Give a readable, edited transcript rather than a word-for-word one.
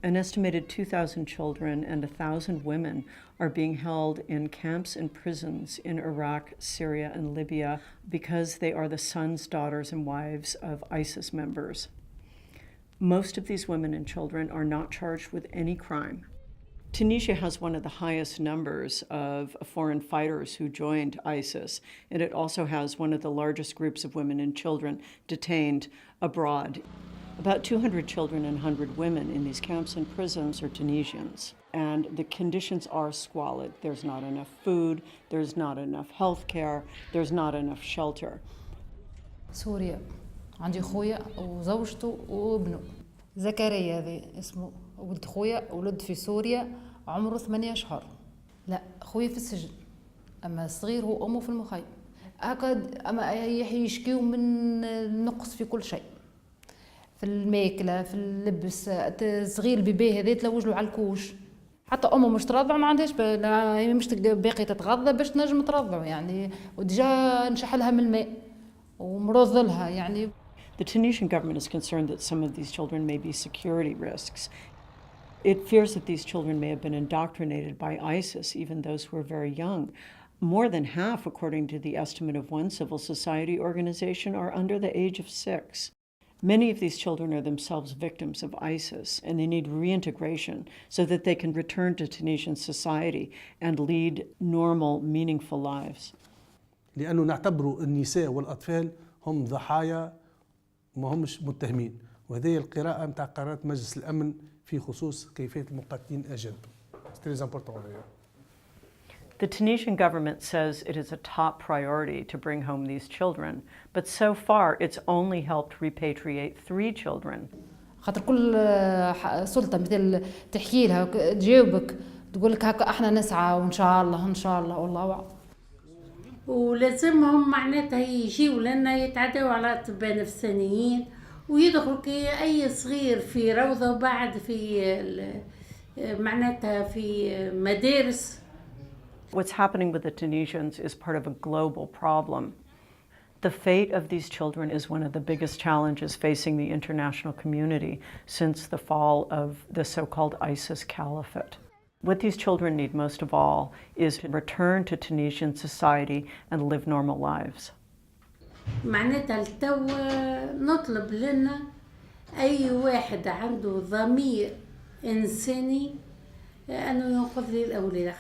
An estimated 2,000 children and 1,000 women are being held in camps and prisons in Iraq, Syria, and Libya because they are the sons, daughters, and wives of ISIS members. Most of these women and children are not charged with any crime. Tunisia has one of the highest numbers of foreign fighters who joined ISIS, and it also has one of the largest groups of women and children detained abroad. About 200 children and 100 women in these camps and prisons are Tunisians, and the conditions are squalid. There's not enough food, there's not enough health care, there's not enough shelter. سوريا عندي خويا وزوجته وابنه زكريا هذا اسمه ولد خويا ولد في سوريا عمره 8 أشهر. لا خويا في السجن اما الصغير هو امه في المخيم هكا اما يشكيو من النقص في كل شيء في الماكله في اللبس صغير البيبي هذا تلوج له على الكوش حتى امه مش ترضع ما عندهاش مش باقي تتغذى باش تنجم ترضع يعني وديجا نشحلها من الماء ومرض لها يعني. The Tunisian government is concerned that some of these children may be security risks. It fears that these children may have been indoctrinated by ISIS, even those who are very young. More than half, according to the estimate of one civil society organization, are under the age of 6. Many of these children are themselves victims of ISIS, and they need reintegration so that they can return to Tunisian society and lead normal, meaningful lives. لأنه نعتبر النساء والأطفال هم ضحايا ما همش متهمين، وهذه القراءة متاع قرارات مجلس الأمن في خصوص كيفية المقاتلين الأجانب. It's très important. The Tunisian government says it is a top priority to bring home these children, but so far it's only helped repatriate 3 children. خاطر كل سلطة مثل تحكي لها تجاوبك تقول لك هكا احنا نسعى وان شاء الله ان شاء الله والله أعلم. ولازمهم معناتها يجيوا لنا يتعدوا على أطباء نفسانيين ويدخلوا كأي صغير في روضة وبعد في معناتها في مدارس. What's happening with the Tunisians is part of a global problem. The fate of these children is one of the biggest challenges facing the international community since the fall of the so-called ISIS caliphate. What these children need most of all is to return to Tunisian society and live normal lives. معناتها التو نطلب لنا أي واحد عنده ضمير إنساني أنه ينقذ لي الأولاد.